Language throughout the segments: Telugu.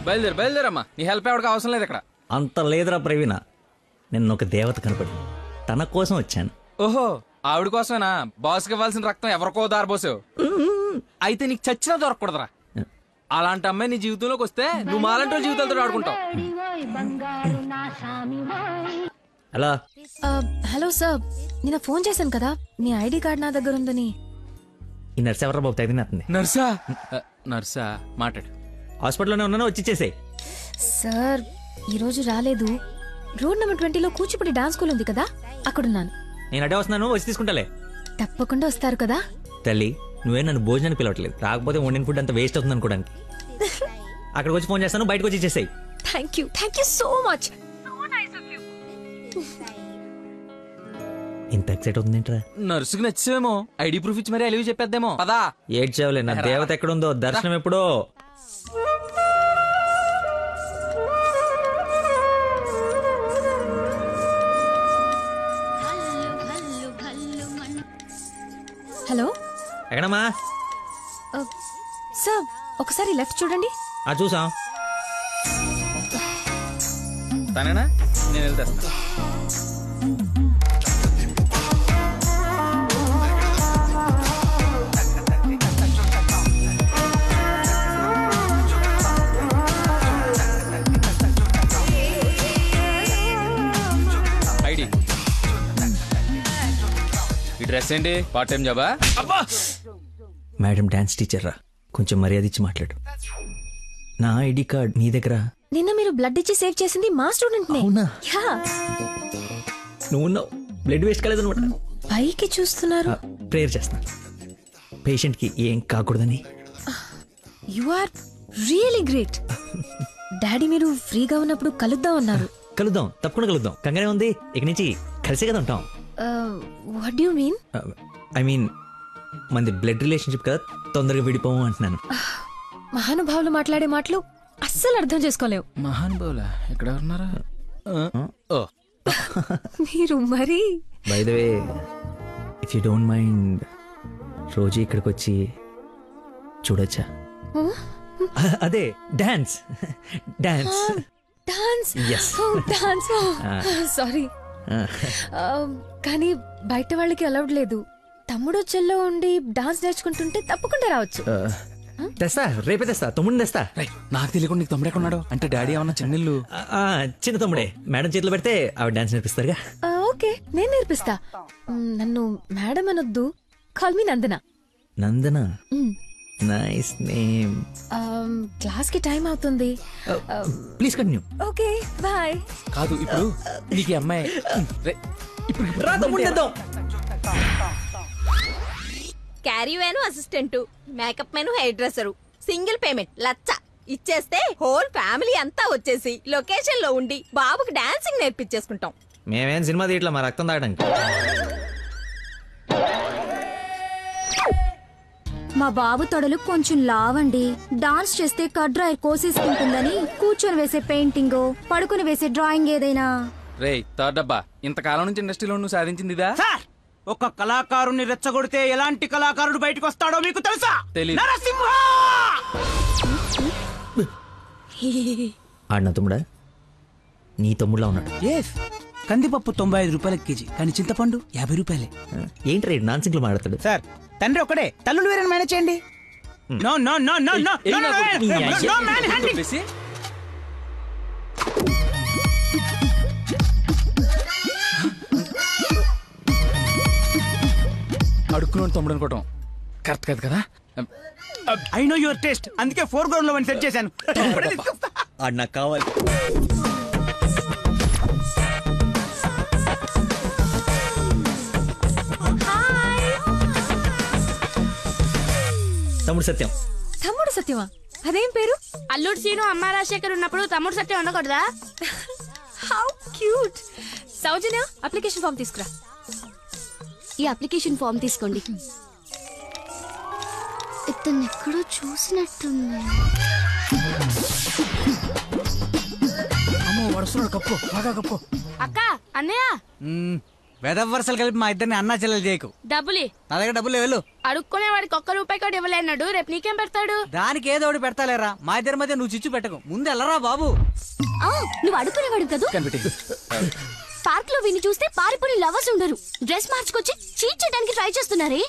బయలుదేరమ్మా. నీ హెల్ప్ ఎవరికి అవసరం లేదు ఇక్కడ. అంత లేదురా ప్రవీణ, నిన్న ఒక దేవత కనపడి తన కోసం వచ్చాను. ఓహో, ఆవిడ కోసమేనా? బాస్కి ఇవ్వాల్సిన రక్తం ఎవరికో దారబోసావు. అయితే నీకు చచ్చినా దొరకకూడదురా. అలాంటి అమ్మాయి నీ జీవితంలోకి వస్తే నువ్వు మాలంటి జీవితాలతో ఆడుకుంటావు. హలో హలో సార్, నిన్న ఫోన్ చేశాను కదా, మీ ఐడి కార్డ్ నా దగ్గర ఉందని. ఈ నర్స్ ఎవరా బాబు తగినట్టుంది? నర్సా? నర్సా మాట్లాడు. హాస్పిటల్లోనే ఉన్నాను, వచ్చి ఇచ్చేసేయ్. సార్ ఈరోజు రాలేదు. రోడ్ నెంబర్ 20లో కూచిపూడి డాన్స్ స్కూల్ ఉంది కదా, అక్కడున్నాను. నేను అడే వస్తున్నాను, వచ్చి తీసుకుంటాలే. తప్పకుండా వస్తారు కదా. తల్లి, నువ్వే నన్ను భోజనానికి పిలవట్లేదు, రాకపోతే వండిన ఫుడ్ అంత వేస్ట్ అవుతుంది అనుకోడానికి. అక్కడికి వచ్చి ఫోన్ చేస్తాను, బయటకు వచ్చి ఇచ్చేసేయ్. Thank you so much. ఇంత ఎక్సైట్ అవుతుంది ఏంట్రా? నర్సుకి నచ్చేమో, ఐడి ప్రూఫ్ ఇచ్చి మరీ అలివి చెప్పేద్దేమో. పదా ఏడ్చావులే, నా దేవత ఎక్కడుందో, దర్శనం ఎప్పుడో. హలో, ఎక్కడమ్మా? సార్ ఒకసారి లెఫ్ట్ చూడండి. చూసాం. తనేనా? నేను వెళ్తాను. ఐడి, ఈ డ్రెస్ ఏంటి? పార్ట్ టైం జాబా? మేడం డాన్స్ టీచర్ రా, కొంచెం మర్యాద ఇచ్చి మాట్లాడు. నా ఐడి కార్డ్ నీ దగ్గర. నిన్న మీరు బ్లడ్ ఇచ్చి సేవ్ చేసింది మా స్టూడెంట్ నే. అవునా? యా. నువ్వు బ్లడ్ వేస్ట్ కాలేదు అనమాట. పైకి చూస్తున్నారు. ప్రేయర్ చేస్తా, పేషెంట్ కి ఏం కాకూడదని. You are really great. Daddy మీరు ఫ్రీగా ఉన్నప్పుడు కలుద్దాం అన్నారు. కలుద్దాం, తప్పకుండా కలుద్దాం. కంగానే ఉంది, ఇక నుంచి కలిసే కదా ఉంటాం. What do you mean? I mean మనది బ్లడ్ రిలేషన్షిప్ కదా, తొందరగా విడిపోము అంటున్నాను. మహానుభావులు మాట్లాడే మాటలు అస్సలు అర్థం చేసుకోలేవు. మహానుభావులా? ఎక్కడ ఉన్నారా? మీరు మరి. By the way, if you don't mind, రోజు ఇక్కడికి వచ్చి చూడొచ్చా? అదే dance. Dance dance. Yes. Dance. Sorry, కానీ బయట వాళ్ళకి అలౌడ్ లేదు. తమ్ముడు చెల్లో ఉండి డాన్స్ నేర్చుకుంటుంటే తప్పకుండా రావచ్చు. తెస్తా, రేపే తెస్తా, తమ్ముడిని తెస్తా. నాకు తెలియకుండా నీకు తమ్ముడు ఎక్కడున్నాడు? అంటే డాడీ ఏమన్నా చిన్నల్లు? చిన్న తమ్ముడే, మేడం చేతిలో పెడితే ఆవిడ డాన్స్ నేర్పిస్తారుగా. ఓకే, నేను నేర్పిస్తా. నన్ను మేడం అనొద్దు, call me Nandana. Nandana, nice name. Class కి టైం అవుతుంది. Please continue. Okay, bye. కాదు, ఇప్పుడు నీకు అమ్మాయి caravan assistant, makeup man hair dresser, single payment 1,00,000 ఇచ్చేస్తే హోల్ ఫ్యామిలీ అంతా వచ్చేసి లొకేషన్ లో ఉండి బాబుకి డాన్సింగ్ నేర్పించేసుకుంటాం. మేమేం సినిమా తీయట్లా, మా రక్తం తాగడానికి. మా బాబు తొడలు కొంచెం లావండి. డాన్స్ చేస్తే కడ్రాయర్ కోసేసుకుంటుందని కూర్చొని వేసే పెయింటింగ్, పడుకుని వేసే డ్రాయింగ్ ఏదైనా. రే థర్డ్ డబ్బా, ఇంతకాలం నుంచి ఇండస్ట్రీలో నువ్వు సాధించిందిదా? ఒక కళాకారుని రెచ్చగొడితే ఎలాంటి కళాకారుడు బయటకు వస్తాడో మీకు తెలుసా? నరసింహ! ఆడిన తమ్ముడా? నీ తమ్ముడులా ఉన్నాడు. కందిపప్పు 95 రూపాయల కేజీ, కానీ చింతపండు 50 రూపాయలే. ఏంటి రేడు నాన్సింగ్ లో మాట్లాడతాడు? సార్, తండ్రి ఒకడే, తల్లులు వేరే మేనేజ్ చేయండి. No no no no no no man handing. అడుక్కున్నాడు తమ్ముడు అనుకోవటం కరెక్ట్ కాదు కదా. ఐ నో యువర్ టేస్ట్, అందుకే 4 గ్రౌండ్ లో సెట్ చేశాను. ఆడు నాకు కావాలి. తమ్ముడు సత్యం. తమ్ముడు సత్యమా? అదేం పేరు? అల్లుడు సీను అమ్మ రాజశేఖర్ ఉన్నప్పుడు తమ్ముడు సత్యం ఉండకూడదా? How cute. Soujanya, application form తీసుకురా. ఈ అప్లికేషన్ ఫామ్ తీసుకోండి. ఇతను ఎక్కడో చూసినట్టుంది. అమ్మో వరుసలో కప్పు, బాగా కప్పు. అక్క, అన్నయ్య. వెదవరసలు కలిపి మా ఇద్దరిని అన్నా చెల్లెలు చేయకు. డబ్బులి నా దగ్గర డబ్బులు వెళ్ళు. అడుక్కునే వాడికి ₹1 కూడా ఇవ్వలేన్నాడు. రేపు నీకేం పెడతాడు? దానికి ఏదో ఒకటి పెడతాలేరా. మా ఇద్దరి మధ్య నువ్వు చిచ్చు పెట్టకు. ముందు వెళ్ళరా బాబు. నువ్వు అడుగునేవాడు కదా. పార్క్ లో విని చూస్తే పారిపోయి లవర్స్ ఉండరు. డ్రెస్ మార్చుకొచ్చి చీట్ చేయడానికి ట్రై చేస్తున్నారే.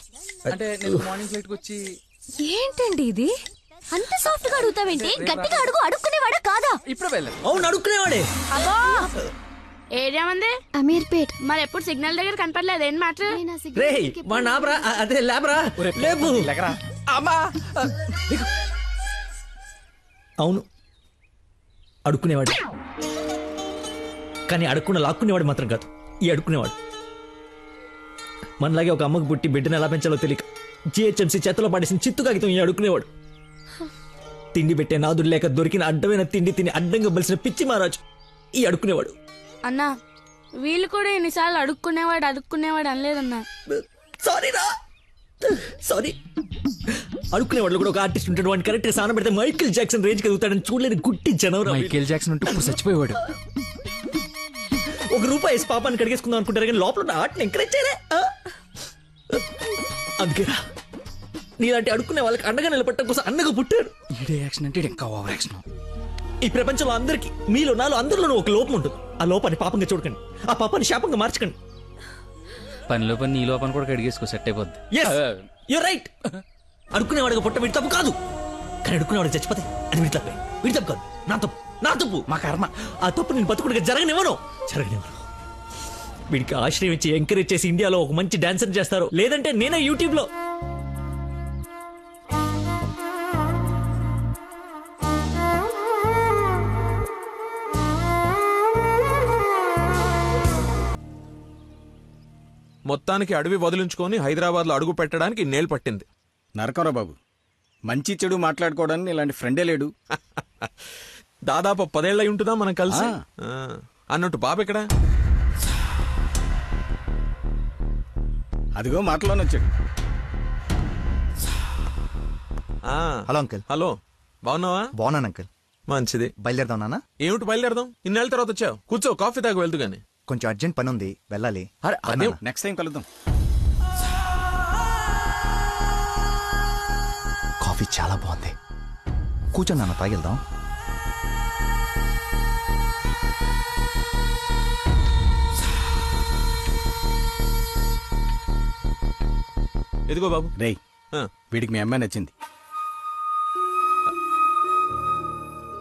అంటే నేను మార్నింగ్ ఫ్లైట్ కి వచ్చి. ఏంటండి ఇది? అంత సాఫ్ట్ గా అడుగుతావేంటి? గట్టిగా అడుగు. అడుక్కునేవాడా కాదా? ఇప్పుడు వెళ్ళాను. అవును అడుక్కునేవాడే. అబ్బో ఏరియా మంది అమీర్పేట్. మరి ఎప్పుడు సిగ్నల్ దగ్గర కనపడలేదు. ఏం మాట? రే వాడు నాబ్రా, అదే లేబరా, లేపు. అమ్మా అవును అడుక్కునేవాడు, కానీ అడుక్కున్న లాక్కునేవాడు మాత్రం కాదు ఈ అడుక్కునేవాడు. మనలాగే ఒక అమ్మకు పుట్టి బిడ్డను ఎలా పెంచాలో తెలియక జిహెచ్ఎంసీ చేతిలో పడేసిన చిత్తు కాగితం ఈ అడుక్కునేవాడు. తిండి పెట్టే నాదుడు లేక దొరికిన అడ్డమైన తిండి తిని అడ్డంగా బలిసిన పిచ్చి మహారాజు ఈ అడుక్కునేవాడు. అన్నా వీళ్ళు కూడా ఎన్నిసార్లు అడుక్కునేవాడు అనలేదన్నా. సారీరా, సారీ. అడుక్కునేవాడు కూడా ఒక ఆర్టిస్ట్ ఉంటాడు. వాడిని కరెక్ట్ గా సాన పెడితే మైకేల్ జాక్సన్ రేంజ్ కదుగుతాడని చూడలేని గుట్టి జనవరం. మైకేల్ జాక్సన్ ఉంటే ఇప్పుడు చచ్చిపోయేవాడు. ₹1 పాపాన్ని కడిగేసుకుందాం అనుకుంటారు కానీ లోపల ఉన్న ఆర్ట్ని ఎంకరేజ్ చేయలే. అందుకేరా నీలాంటి అడుక్కునే వాళ్ళకి అండగా నిలబట్టడం కోసం అన్నగా పుట్టాడు. ఈడే యాక్షన్ అంటే ఇంకా ఓవర్ యాక్షన్. ఈ ప్రపంచంలో అందరికి మీలో నాలో అందరిలోనూ ఒక లోపం ఉంటుంది. ఆ లోపాన్ని పాపంగా చూడకండి, ఆ పాపాన్ని శాపంగా మార్చకండి. పనిలో పని నీ లోపల కూడా కడిగేసుకో, సెట్ అయిపోద్ది. You're right. అడుక్కునేవాడిగా పుట్ట వీడి తప్పు కాదు, కానీ అడుక్కునేవాడికి చచ్చిపోతే అది వీడి తప్పే. వీడి తప్పు కాదు, నా తప్పు, మా కర్మ. ఆ తప్పు నేను బతుకుడిగా జరగనివ్వను. వీడికి ఆశ్రయం ఇచ్చి ఎంకరేజ్ చేసి ఇండియాలో ఒక మంచి డాన్సర్ చేస్తారు, లేదంటే నేనే యూట్యూబ్ లో. మొత్తానికి అడవి వదిలించుకొని హైదరాబాద్ లో అడుగు పెట్టడానికి నేలు పట్టింది. నరకరా బాబు, మంచి చెడు మాట్లాడుకోవడానికి ఇలాంటి ఫ్రెండే లేడు. దాదాపు 10 ఏళ్ళై ఉంటుందా మనం కలిసి. అన్నట్టు బాబు ఎక్కడ? అదిగో మాటలోనే వచ్చాడు. Hello uncle. హలో, బాగున్నావా? బాగున్నాను అంకుల్. మంచిది. బయలుదేరదాం నాన్న. ఏమిటి బయలుదేరదాం? ఇన్నేళ్ళ తర్వాత వచ్చావు, కూర్చో, కాఫీ తాగు వెళ్తూ గాని. కొంచెం అర్జెంట్ పని ఉంది, వెళ్ళాలి. అదే నెక్స్ట్ టైం కలుద్దాం. కాఫీ చాలా బాగుంది, కూర్చొని నాన్న తాగిద్దాం. ఎదిగో బాబు. రేయ్, వీడికి మీ అమ్మాయి నచ్చింది.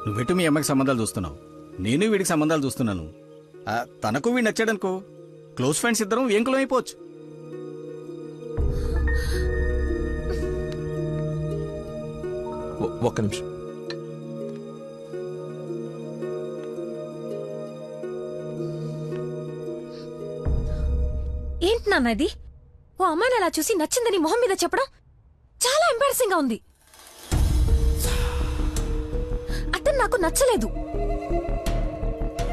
నువ్వెటు మీ అమ్మాయికి సంబంధాలు చూస్తున్నావు, నేను వీడికి సంబంధాలు చూస్తున్నాను. తనకు వీడు నచ్చాడనుకో, క్లోజ్ ఫ్రెండ్స్ ఇద్దరం ఏంకులం అయిపోవచ్చు. ఒక్క నిమిషం. ఏంటి నాన్న ఇది? ఓ అమ్మాయిని అలా చూసి నచ్చిందని మొహం మీద చెప్పడం చాలా ఎంబారసింగ్ గా ఉంది. అతను నాకు నచ్చలేదు.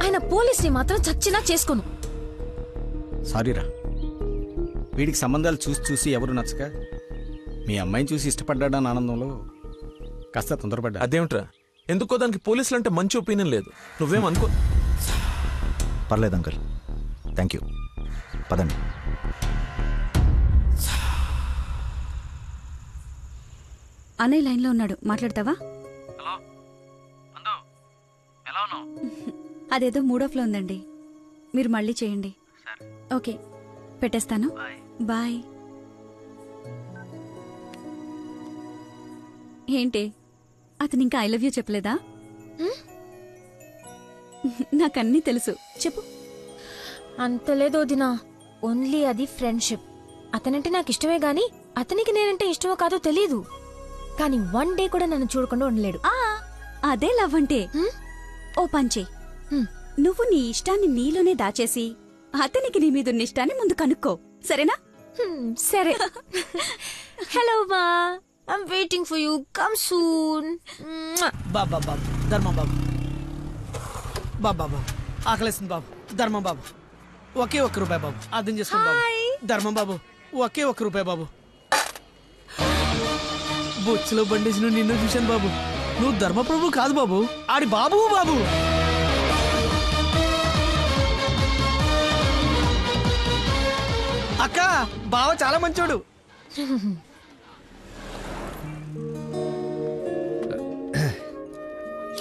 ఆయన పోలీస్ని మాత్రం చచ్చినా చేసుకోను. సారీరా, వీడికి సంబంధాలు చూసి చూసి ఎవరు నచ్చక మీ అమ్మాయిని చూసి ఇష్టపడ్డాడని ఆనందంలో కాస్త తొందరపడ్డా. అదేమిట్రా, ఎందుకో దానికి పోలీసులు అంటే మంచి ఒపీనియన్ లేదు. నువ్వేం అనుకో. పర్లేదు అంకుల్, థ్యాంక్ యూ. పదండి. అన్నయ్య లైన్ లో ఉన్నాడు, మాట్లాడతావా? అదేదో మూడోఫ్లో ఉందండి, మీరు మళ్ళీ చేయండి. ఓకే, పెట్టేస్తాను. బాయ్. ఏంటి, అతను ఇంకా ఐ లవ్ యూ చెప్పలేదా? నాకన్నీ తెలుసు, చెప్పు. అంత లేదో దినా, ఓన్లీ అది ఫ్రెండ్షిప్. అతనంటే నాకు ఇష్టమే గాని అతనికి నేనంటే ఇష్టమో కాదో తెలీదు. కానీ 1 డే కూడా నన్ను చూడకుండా ఉండలేడు. అదే లవ్ అంటే. ఓ పంచే, నువ్వు నీ ఇష్టాన్ని నీలోనే దాచేసి అతనికి నీ మీదున్న ఇష్టాన్ని ముందు కనుక్కో, సరేనా? సరే. హలో మా, I'm waiting for you, come soon. బాబా బాబు, ధర్మం బాబు. బాబా బాబు, ఆకలేస్తుంది బాబు. ధర్మం బాబు, ఒకే ₹1 బాబు, అర్థం చేసుకోండి బాబు. ధర్మం బాబు, ఒకే ₹1 బాబు. బొచ్చులో బండేసి నిన్ను చూశాను బాబు. నువ్వు ధర్మప్రభు కాదు బాబు, ఆడి బాబు బాబు. బావ చాలా మంచోడు.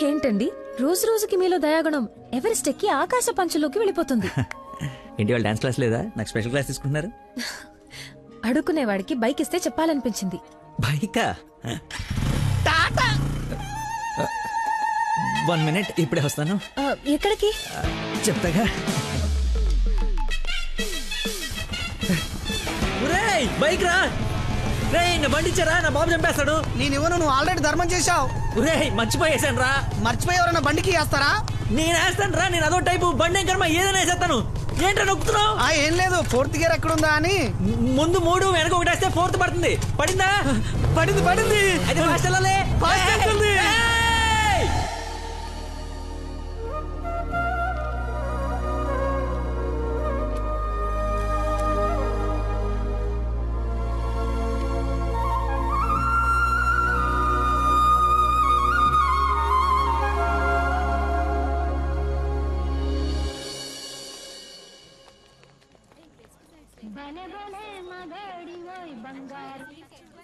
ఏంటండి రోజు రోజుకి మీలో దయాగుణం ఎవరెస్ట్ ఎక్కి ఆకాశ పంచులోకి వెళ్ళిపోతుంది. ఏంటి వాళ్ళు డాన్స్ క్లాస్ లేదా? నాకు స్పెషల్ క్లాస్ తీసుకుంటున్నారు. అడుక్కునేవాడికి బైక్ ఇస్తే చెప్పాలనిపించింది. బైకా? 1 minute, ఇప్పుడే వస్తాను. ఎక్కడికి? చెప్తాగా. బైక్ రా రే, నా బండి ఇచ్చారా, నా బాబు చంపేస్తాడు. నేను ఇవ్వను, నువ్వు ఆల్రెడీ ధర్మం చేశావు. మర్చిపోయేసాను రా. మర్చిపోయి ఎవరైనా బండికి వేస్తారా? నేను వేస్తాను రా, నేను అదో టైపు బండి కర్మ ఏదైనా వేసేస్తాను. ఏంటో నొక్కుతున్నావు? ఏం లేదు, 4th గేర్ ఎక్కడుందా అని. ముందు 3 వెనక 1 వేస్తే 4th పడుతుంది. పడిందా? పడింది. అది ఫాస్ట్ వెళ్ళాలి.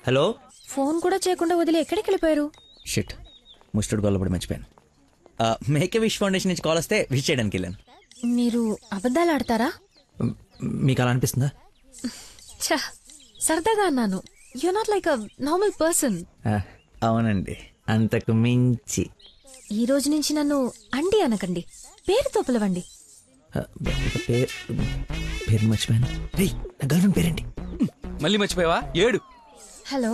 హలో. ఫోన్ కూడా చేయకుండా వదిలి ఎక్కడికి వెళ్ళిపోయారు? షిట్, ముస్టుడు గొల్లబడి మర్చిపోయాను. మేకే విష్ ఫౌండేషన్ నుంచి కాల్ వస్తే విష్ చేయడానికి వెళ్ళాను. మీరు అబద్ధాలు ఆడతారా? మీకు అలా అనిపిస్తుందా? సరదాగా అన్నాను. You not like a normal person. అవునండి, అంతకు మించి. ఈ రోజు నుంచి నన్ను అండి అనకండి, పేరుతో పిలవండి. పేరు మర్చిపోయాను. రే, నా గర్ల్ ఫ్రెండ్ పేరేంటి? మళ్ళీ మర్చిపోయావా? 7. హలో.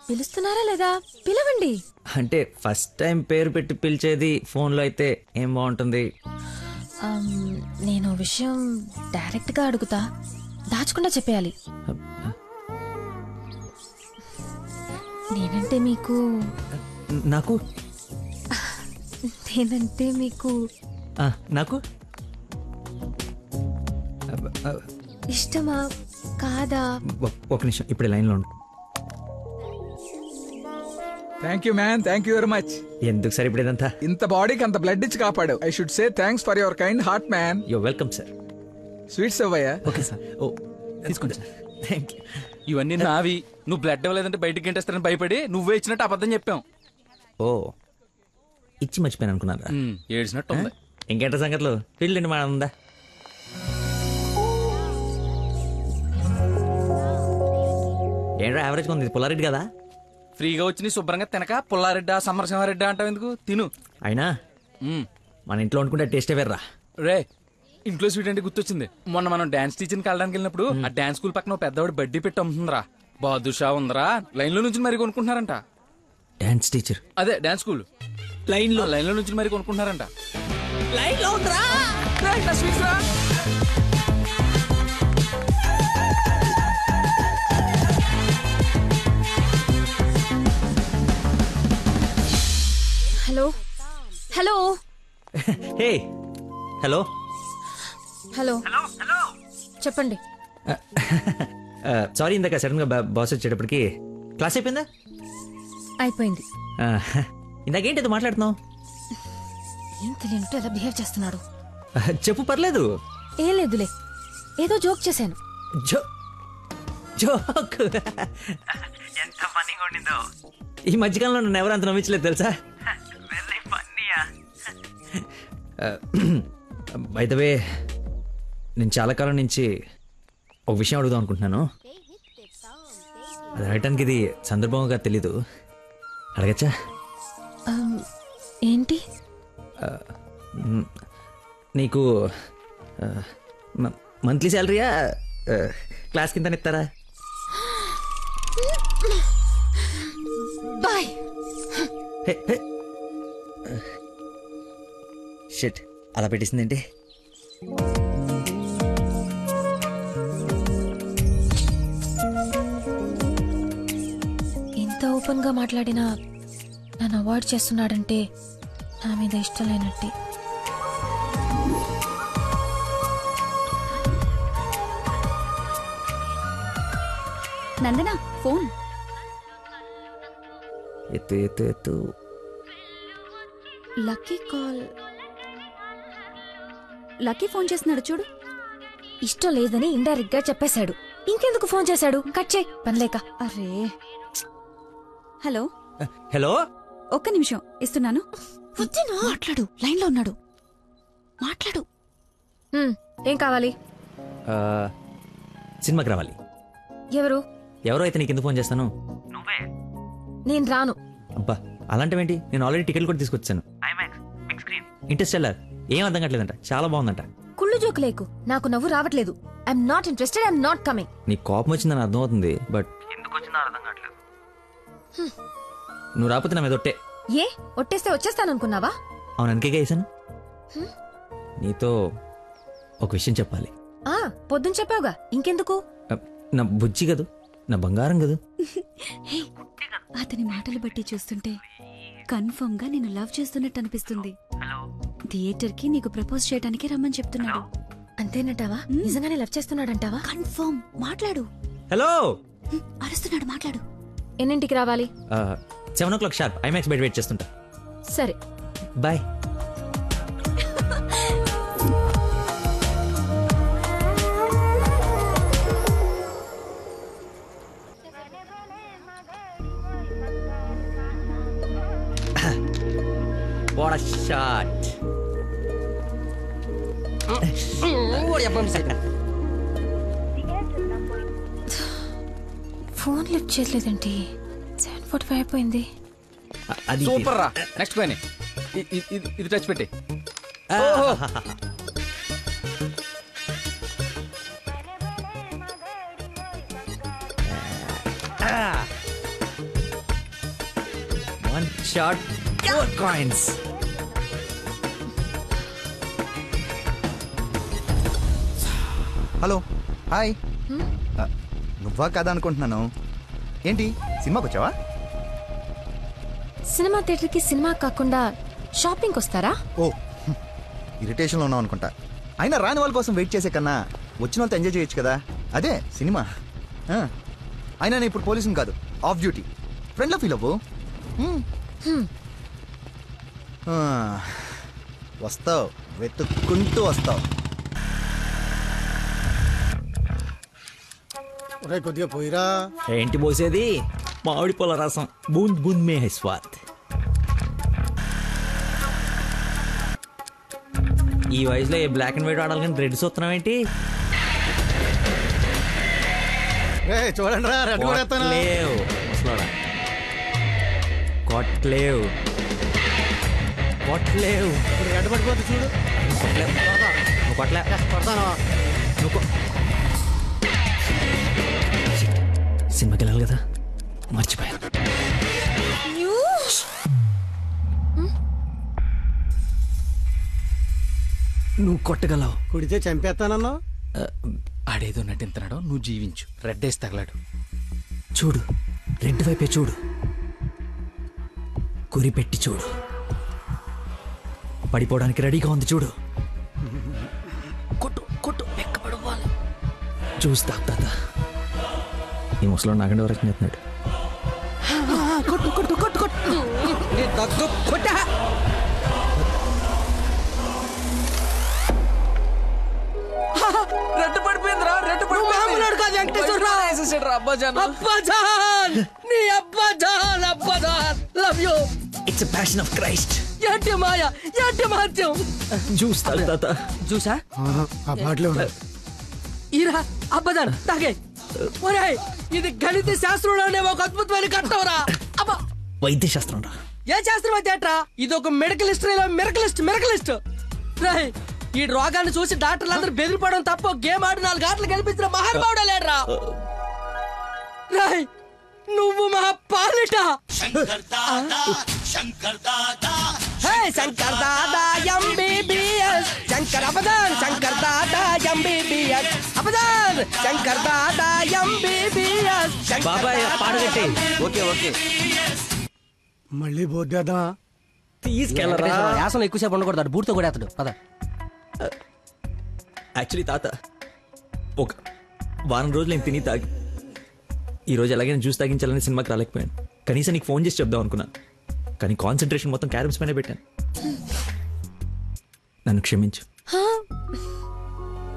పిలుస్తున్నారా లేదా? పిలవండి. అంటే ఫస్ట్ టైం పేరు పెట్టి పిలిచేది ఫోన్లో అయితే ఏం బాగుంటుంది? నేను విషయం డైరెక్ట్ గా అడుగుతా, దాచకుండా చెప్పేయాలి. నేనంటే మీకు నాకు నేనంటే మీకు నాకు ఇష్టమా కాదా? ఒక నిమిషం, ఇప్పుడు లైన్లో ఉండు. Thank you man, thank you very much. ఎందుకు సార్ ఇప్పుడు ఇదంతా? ఇంత బాడీకి అంత బ్లడ్ ఇచ్చి కాపాడు. I should say thanks for your kind heart man. You welcome sir. Sweets అవ్వయ్యా. Okay sir. ఓ తీసుకోండి సార్. Thank you. ఇవన్నీ నావి. నువ్వు బ్లడ్ ఇవ్వలేదంటే బయటికి గంటేస్తారని భయపడి నువ్వే ఇచ్చినట్టు అబద్ధం చెప్పాం. ఓ, ఇచ్చి మర్చిపోయాను అనుకున్నారా? ఏడ్చినట్టు ఉంది. ఇంకేంట సంగతులు? ఫీల్డ్ అండి మన ఉందా? ఏంటో యావరేజ్ ఉంది. పుల్లారెడ్డి కదా? ఫ్రీగా వచ్చి శుభ్రంగా తినక పుల్లారెడ్డా సమరసింహారెడ్డా అంటావు ఎందుకు? తిను. అయినా మన ఇంట్లో వండుకుంటే టేస్టే వేర్రా. రే, ఇంట్లో స్వీట్ అంటే గుర్తొచ్చింది. మొన్న మనం డాన్స్ టీచర్కి వెళ్ళడానికి వెళ్ళినప్పుడు ఆ డాన్స్ స్కూల్ పక్కన పెద్దవాడు బడ్డీ పెట్టి అమ్ముతుందిరా. బాదుషా ఉందరా. లైన్ లో నుంచి మరి కొనుక్కుంటున్నారంట. Dance teacher? అదే డాన్స్ స్కూల్. లైన్ లో నుంచి మరి కొనుక్కుంటున్నారంట. లైన్ లో ఉందిరా. Hello. Hello. Hey. Hello. Hello. చెప్పండి. సారీ, ఇందాక సడన్ గా బాస్ వచ్చేటప్పటికి క్లాస్ అయిపోయిందా? అయిపోయింది. ఇందాకేంటి అది మాట్లాడుతున్నావు? ఏం తెలియనట్టు ఎలా బిహేవ్ చేస్తున్నాడు. చెప్పు, పర్లేదు. ఏం లేదులే, ఏదో జోక్ చేశాను. జోక్? ఎంత ఫన్నీగా ఉండిందో. ఈ మధ్యకాలంలో నన్ను ఎవరు అంత నమ్మించలేదు తెలుసా? బై ద వే, నేను చాలా కాలం నుంచి ఒక విషయం అడుగుదాం అనుకుంటున్నాను. అది అడగటానికి ఇది సందర్భంగా తెలీదు. అడగచ్చా? ఏంటి? నీకు మంత్లీ శాలరీయా, క్లాస్ కింద ఇస్తారా? బాయ్. షిట్, అలా పెట్టేసిందేంటి? ఇంత ఓపెన్ గా మాట్లాడినా నన్ను అవాయిడ్ చేస్తున్నాడంటే నా మీద ఇష్టం లేనట్టే. నందన ఫోన్. ఎత్తు ఎత్తు ఎత్తు. Lucky call. లక్కీ ఫోన్ చేస్తున్నాడు చూడు. ఇష్టం లేదని ఇండైరెక్ట్ గా చెప్పేశాడు. ఇంకెందుకు ఫోన్ చేశాడు? కట్ చేయి పనిలేక. అరే హలో హలో, ఒక్క నిమిషం ఇస్తున్నాను. మాట్లాడు, లైన్ లో ఉన్నాడు, మాట్లాడు. ఏం కావాలి? సినిమాకి రావాలి. ఎవరు? ఎవరో అయితే నీకు ఎందుకు ఫోన్ చేస్తాను? నేను రాను. అబ్బా అలాంటివేంటి, నేను ఆల్రెడీ టికెట్ కూడా తీసుకొచ్చాను. ఇంటర్స్టెల్లార్ ఏం అర్థం కావట్లేదంట, చాలా బాగుందంట. కుళ్ళు జోకు లేకు, నాకు నవ్వు రావట్లేదు. I'm not interested, I'm not coming. నీ కోపం వచ్చిందని అర్థం అవుతుంది, బట్ ఎందుకు వచ్చిందో అర్థం కావట్లేదు. నువ్వు రాకపోతే నా మీద ఒట్టే. ఏ ఒట్టేస్తే వచ్చేస్తాననుకున్నావా? అవును, అందుకే వేసాను. నీతో ఒక విషయం చెప్పాలి. పొద్దున చెప్పావుగా, ఇంకెందుకు? నా బుజ్జి కదూ, నా బంగారం కదూ. అతని మాటలు బట్టి చూస్తుంటే కన్ఫర్మ్ గా నేను లవ్ చేస్తున్నట్టు అనిపిస్తుంది. థియేటర్ కి నీకు ప్రపోజ్ చేయడానికి రమ్మని చెప్తున్నాడు. అంతేనటావా? నిజంగానే లవ్ చేస్తున్నాడంటావా? కన్ఫర్మ్. మాట్లాడు. హలో, అరుస్తున్నాడు, మాట్లాడు. ఎన్నింటికి రావాలి? 7 o'clock షార్ప్ ఐమాక్స్ బయట వెయిట్ చేస్తుంటా. సరే bye. What a shot. Phone lift చేయలేదండి. 7:45 అయిపోయింది. సూపర్ రా. నెక్స్ట్ పైన ఇది టచ్ పెట్టి. One shot, 4 coins. Hello, hi. నువ్వా కదా అనుకుంటున్నాను. ఏంటి సినిమాకి వచ్చావా? సినిమా థియేటర్కి సినిమా కాకుండా షాపింగ్కి వస్తారా? ఓ, ఇరిటేషన్లో ఉన్నావు అనుకుంటా. అయినా రాని వాళ్ళ కోసం వెయిట్ చేసే కన్నా వచ్చిన వాళ్ళతో ఎంజాయ్ చేయొచ్చు కదా, అదే సినిమా. అయినా నేను ఇప్పుడు పోలీసుని కాదు, ఆఫ్ డ్యూటీ. ఫ్రెండ్లో ఫీల్ అవ్వు. వస్తావు, వెతుక్కుంటూ వస్తావు. కొద్దిగా పోయిరా. ఏంటి పోసేది? మామిడి పొల రసం. బూంద్ బూంద్ మే హై స్వాద్. ఈ వయసులో ఏ బ్లాక్ అండ్ వైట్ ఆడాలి కానీ రెడ్ చూస్తున్నావు ఏంటి? చూడండి రా, రెడ్ కూడా ఎత్తాను. లేవు ముసలోడా, కొట్లేవు కొట్లేవు. రెడ్ పడిపోతే చూడు. నువ్వు కొట్లే, కొడతాను. నువ్వు సినిమాకి వెళ్ళాలి కదా, మర్చిపోయాను. నువ్వు కొట్టగలవు. కుడితే చంపేస్తానన్నా. ఆడేదో నటింతున్నాడో, నువ్వు జీవించు. రెడ్ వేసి తగలాడు. చూడు, రెడ్ వైపే చూడు, గురి పెట్టి చూడు. పడిపోవడానికి రెడీగా ఉంది చూడు. కొట్టు కొట్టు, ఎక్కబడిపోవాలి. చూస్తా తాత. ఈ ముసలో నాగండి వరకు చెప్తున్నాడు. కొట్టు కొట్టు కొట్టు కొట్టు. రెడ్ పడిపోయిందిరా, రెడ్ మామూలు కాదు వెంకటేశ్వరరావు. అబ్బాజాన్, అబ్బాజాన్, నీ అబ్బాజాన్, అబ్బాజాన్, love you. It's a passion of Christ. ఏంటి మాయ, ఏంటి మహత్యం. చూస్తా తాత. చూసా ఆ బాటిలో ఈరా అబ్బదాన్ తాగే. ఒరేయ్, ఇది గణిత శాస్త్రంలోనే ఒక అద్భుతమైన కట్టవరా. అబ్బా, వైద్య శాస్త్రం రా. ఏ శాస్త్రం అయితే ఏట్రా? ఇది ఒక మెడికల్ హిస్టరీలో మెరకలిస్ట్. రేయ్, ఈ రోగాన్ని చూసి డాక్టర్లు అందరూ బెదిరిపోవడం తప్ప గేమ్ ఆడి 4 ఆటలు కనిపించిన మహానుభావుడే లేడ్రా. రేయ్, నువ్వు మా పాలిట. Shankar Dada MBBS, Shankar అబదాన్, Shankar Dada MBBS, అబదాన్, Shankar Dada MBBS. బాబాయ్ పాడగట్టి. Okay okay. మళ్ళీ పోద్దేదా? తీసుకెళ్ళరా. యాసన ఎక్కువసేపు ఉండకూడదు, బూర్తో కూడా అతడు పద. యాక్చువల్లీ తాత, ఒక వారం రోజులు నేను తిని తాగి ఈరోజు ఎలాగైనా జ్యూస్ తాగించాలని సినిమాకి రాలేకపోయాను. కనీసం నీకు ఫోన్ చేసి చెప్దాం అనుకున్నాను, కానీ కాన్సన్ట్రేషన్ మొత్తం క్యారమ్స్ పైన పెట్టాను. నన్ను క్షమించు.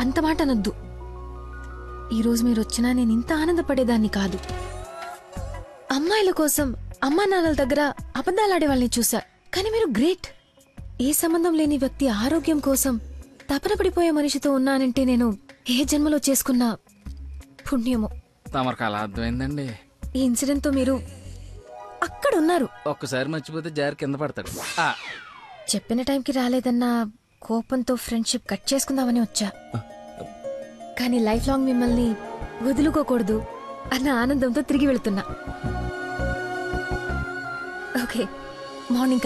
అంత మాట అనొద్దు. ఈ రోజు మీరు వచ్చినా నేను ఇంత ఆనందపడేదాన్ని కాదు. అమ్మాయిల కోసం అమ్మా నాన్నల దగ్గర అబద్ధాలాడే వాళ్ళని చూసా, కానీ మీరు గ్రేట్. ఏ సంబంధం లేని వ్యక్తి ఆరోగ్యం కోసం తపన పడిపోయే మనిషితో ఉన్నానంటే నేను ఏ జన్మలో చేసుకున్న పుణ్యమో. తమరికి అలా అర్థమైందండి. ఈ ఇన్సిడెంట్ తో మీరు అక్కడ ఉన్నారు. ఒక్కసారి మర్చిపోతే జారి కింద పడతాడు. చెప్పిన టైంకి రాలేదన్న కోపంతో ఫ్రెండ్షిప్ కట్ చేసుకుందామని వచ్చా. కానీ లైఫ్ లాంగ్ మిమ్మల్ని వదులుకోకూడదు అన్న ఆనందంతో తిరిగి వెళుతున్నా. ఓకే, మార్నింగ్ కలుద్దాం.